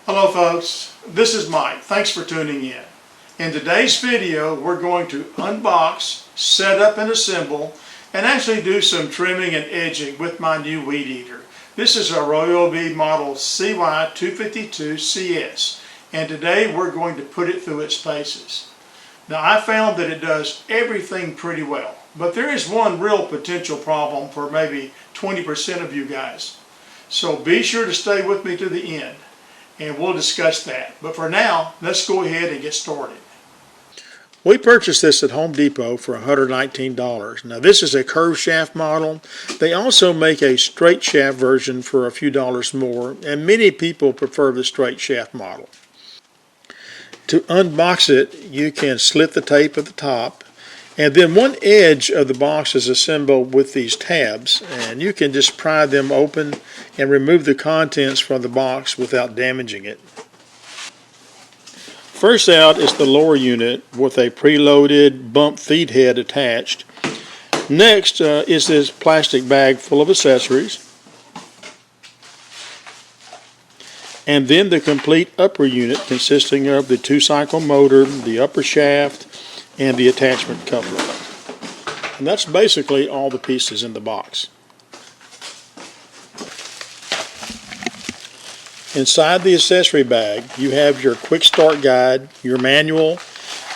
Hello folks, this is Mike. Thanks for tuning in. In today's video we're going to unbox, set up and assemble, and actually do some trimming and edging with my new weed eater. This is a Ryobi Model CY252CS, and today we're going to put it through its paces. Now I found that it does everything pretty well, but there is one real potential problem for maybe 20% of you guys. So be sure to stay with me to the end, and we'll discuss that. But for now, let's go ahead and get started. We purchased this at Home Depot for $119. Now this is a curved shaft model. They also make a straight shaft version for a few dollars more, and many people prefer the straight shaft model. To unbox it, you can slit the tape at the top, and then one edge of the box is assembled with these tabs, and you can just pry them open and remove the contents from the box without damaging it. First out is the lower unit with a preloaded bump feed head attached. Next is this plastic bag full of accessories. And then the complete upper unit consisting of the 2-cycle motor, the upper shaft, and the attachment coupler. And that's basically all the pieces in the box. Inside the accessory bag, you have your quick start guide, your manual,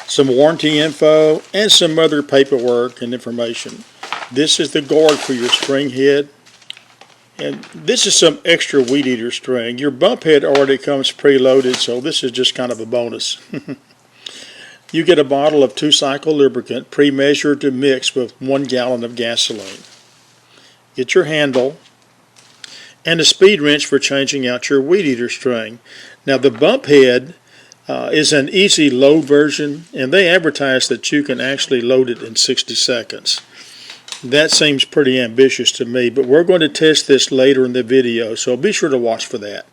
some warranty info, and some other paperwork and information. This is the guard for your spring head. And this is some extra weed eater string. Your bump head already comes preloaded, so this is just kind of a bonus. You get a bottle of 2-cycle lubricant pre-measured to mix with 1 gallon of gasoline. Get your handle and a speed wrench for changing out your weed eater string. Now the bump head is an easy load version, and they advertise that you can actually load it in 60 seconds. That seems pretty ambitious to me, but we're going to test this later in the video, so be sure to watch for that.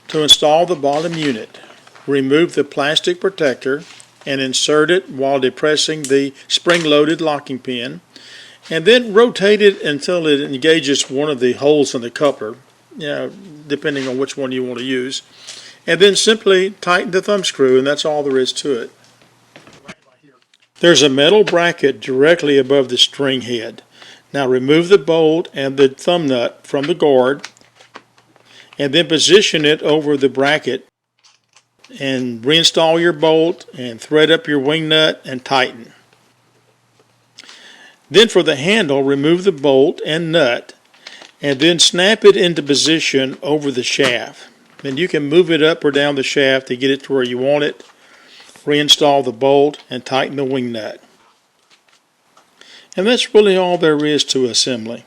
To install the bottom unit, remove the plastic protector and insert it while depressing the spring-loaded locking pin, and then rotate it until it engages one of the holes in the coupler, depending on which one you want to use, and then simply tighten the thumb screw, and that's all there is to it. There's a metal bracket directly above the string head. Now remove the bolt and the thumb nut from the guard, and then position it over the bracket, and reinstall your bolt and thread up your wing nut and tighten. Then for the handle, remove the bolt and nut, and then snap it into position over the shaft. Then you can move it up or down the shaft to get it to where you want it. Reinstall the bolt and tighten the wing nut. And that's really all there is to assembly.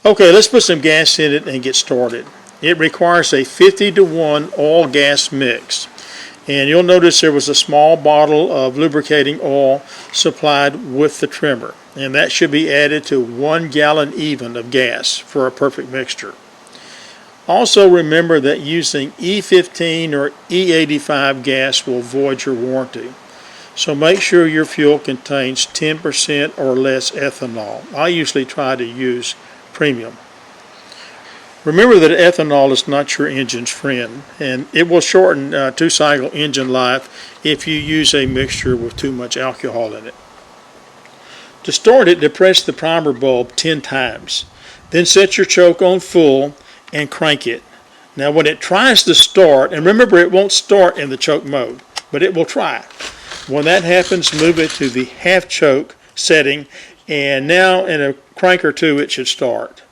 Okay, let's put some gas in it and get started. It requires a 50-to-1 oil gas mix. And you'll notice there was a small bottle of lubricating oil supplied with the trimmer. And that should be added to 1 gallon even of gas for a perfect mixture. Also remember that using E15 or E85 gas will void your warranty. So make sure your fuel contains 10% or less ethanol. I usually try to use premium. Remember that ethanol is not your engine's friend, and it will shorten 2-cycle engine life if you use a mixture with too much alcohol in it. To start it, depress the primer bulb 10 times. Then set your choke on full and crank it. Now when it tries to start, and remember it won't start in the choke mode, but it will try. When that happens, move it to the half choke setting, and now in a crank or two it should start.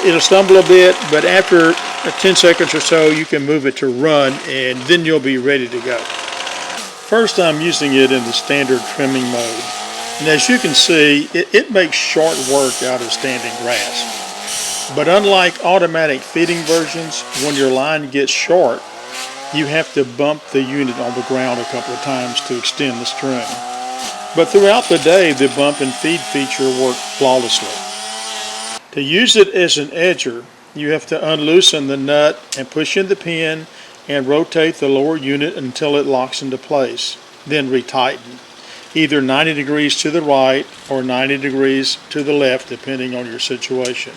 It'll stumble a bit, but after 10 seconds or so you can move it to run, and then you'll be ready to go. First I'm using it in the standard trimming mode, and as you can see it makes short work out of standing grass. But unlike automatic feeding versions, when your line gets short, you have to bump the unit on the ground a couple of times to extend the string. But throughout the day, the bump and feed feature worked flawlessly. To use it as an edger, you have to unloosen the nut and push in the pin and rotate the lower unit until it locks into place. Then retighten, either 90 degrees to the right or 90 degrees to the left, depending on your situation.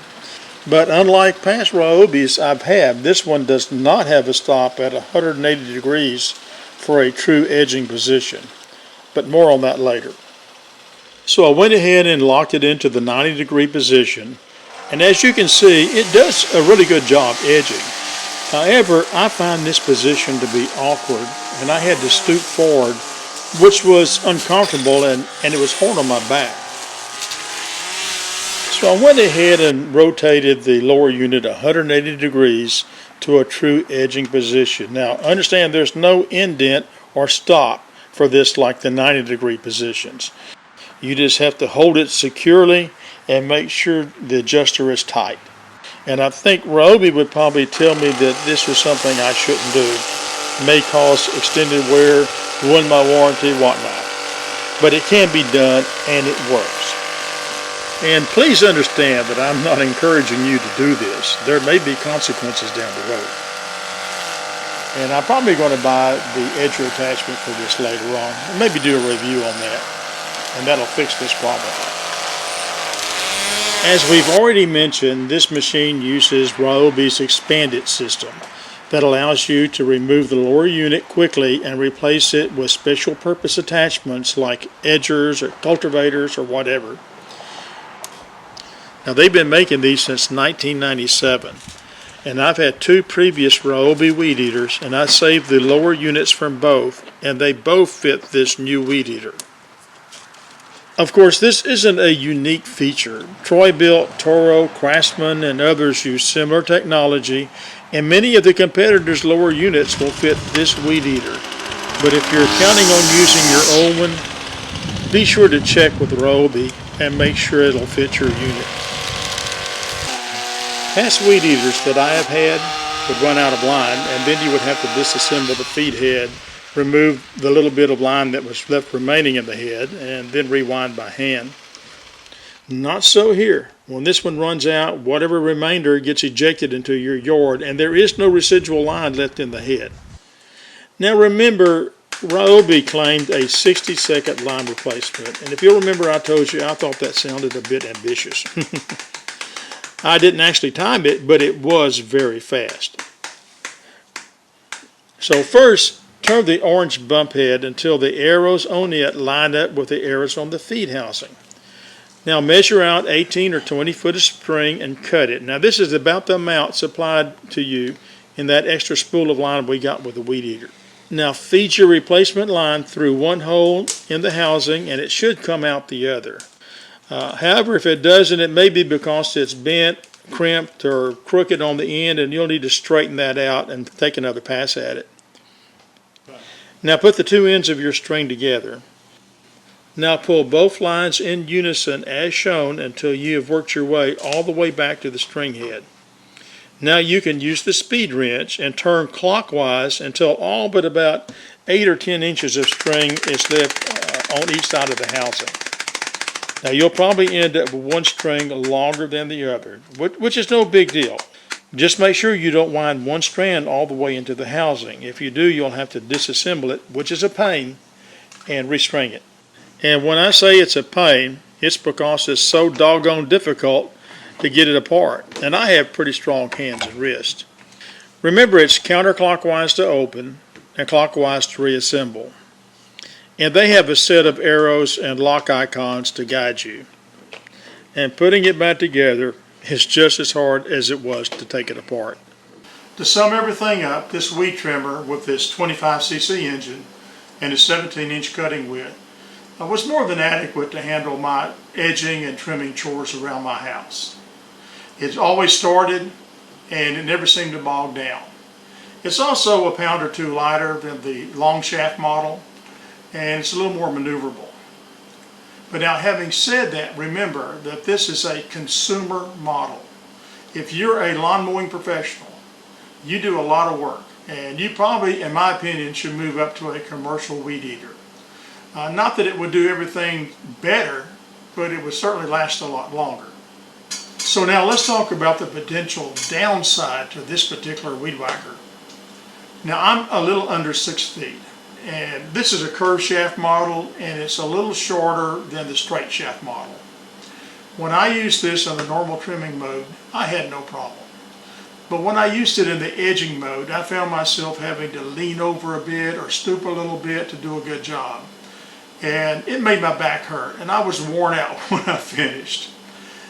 But unlike past Ryobis I've had, this one does not have a stop at 180 degrees for a true edging position. But more on that later. So I went ahead and locked it into the 90-degree position, and as you can see, it does a really good job edging. However, I find this position to be awkward, and I had to stoop forward, which was uncomfortable, and it was hard on my back. So I went ahead and rotated the lower unit 180 degrees to a true edging position. Now understand there's no indent or stop for this like the 90-degree positions. You just have to hold it securely and make sure the adjuster is tight. And I think Ryobi would probably tell me that this was something I shouldn't do. It may cause extended wear, ruin my warranty, whatnot. But it can be done and it works. And please understand that I'm not encouraging you to do this. There may be consequences down the road. And I'm probably going to buy the edger attachment for this later on. And maybe do a review on that. And that'll fix this problem. As we've already mentioned, this machine uses Ryobi's expanded system that allows you to remove the lower unit quickly and replace it with special purpose attachments like edgers or cultivators or whatever. Now they've been making these since 1997, and I've had two previous Ryobi weed eaters, and I saved the lower units from both, and they both fit this new weed eater. Of course, this isn't a unique feature. Troy-Bilt, Toro, Craftsman, and others use similar technology, and many of the competitors' lower units will fit this weed eater. But if you're counting on using your own one, be sure to check with Ryobi and make sure it'll fit your unit. Past weed eaters that I have had would run out of line, and then you would have to disassemble the feed head, remove the little bit of line that was left remaining in the head, and then rewind by hand. Not so here. When this one runs out, whatever remainder gets ejected into your yard, and there is no residual line left in the head. Now remember, Ryobi claimed a 60-second line replacement, and if you'll remember, I told you I thought that sounded a bit ambitious. I didn't actually time it, but it was very fast. So first, turn the orange bump head until the arrows on it line up with the arrows on the feed housing. Now measure out 18 or 20 foot of string and cut it. Now this is about the amount supplied to you in that extra spool of line we got with the weed eater. Now feed your replacement line through one hole in the housing and it should come out the other. However, if it doesn't, it may be because it's bent, crimped, or crooked on the end, and you'll need to straighten that out and take another pass at it. Now put the two ends of your string together. Now pull both lines in unison as shown until you have worked your way all the way back to the string head. Now you can use the speed wrench and turn clockwise until all but about 8 or 10 inches of string is left on each side of the housing. Now you'll probably end up with one string longer than the other, which is no big deal. Just make sure you don't wind one strand all the way into the housing. If you do, you'll have to disassemble it, which is a pain, and restring it. And when I say it's a pain, it's because it's so doggone difficult to get it apart. And I have pretty strong hands and wrists. Remember, it's counterclockwise to open and clockwise to reassemble. And they have a set of arrows and lock icons to guide you. And putting it back together is just as hard as it was to take it apart. To sum everything up, this weed trimmer with this 25cc engine and its 17-inch cutting width was more than adequate to handle my edging and trimming chores around my house. It's always started and it never seemed to bog down. It's also a pound or two lighter than the long shaft model, and it's a little more maneuverable. But now, having said that, remember that this is a consumer model. If you're a lawn mowing professional, you do a lot of work, and you probably, in my opinion, should move up to a commercial weed eater. Not that it would do everything better, but it would certainly last a lot longer. So now let's talk about the potential downside to this particular weed whacker. Now I'm a little under 6 feet, and this is a curved shaft model, and it's a little shorter than the straight shaft model. When I used this on the normal trimming mode, I had no problem. But when I used it in the edging mode, I found myself having to lean over a bit or stoop a little bit to do a good job. And it made my back hurt, and I was worn out when I finished.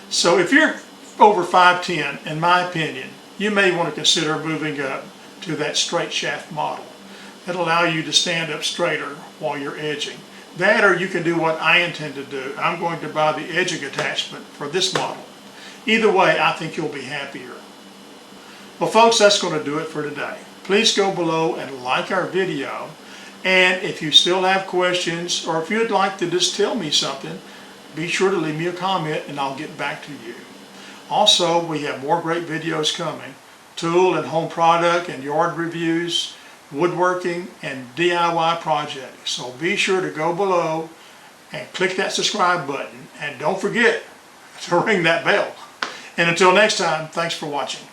So if you're over 5'10", in my opinion, you may want to consider moving up to that straight shaft model. That'll allow you to stand up straighter while you're edging. That, or you can do what I intend to do. I'm going to buy the edging attachment for this model. Either way, I think you'll be happier. Well folks, that's going to do it for today. Please go below and like our video. And if you still have questions, or if you'd like to just tell me something, be sure to leave me a comment and I'll get back to you. Also, we have more great videos coming. Tool and home product and yard reviews, woodworking and DIY projects. So be sure to go below and click that subscribe button. And don't forget to ring that bell. And until next time, thanks for watching.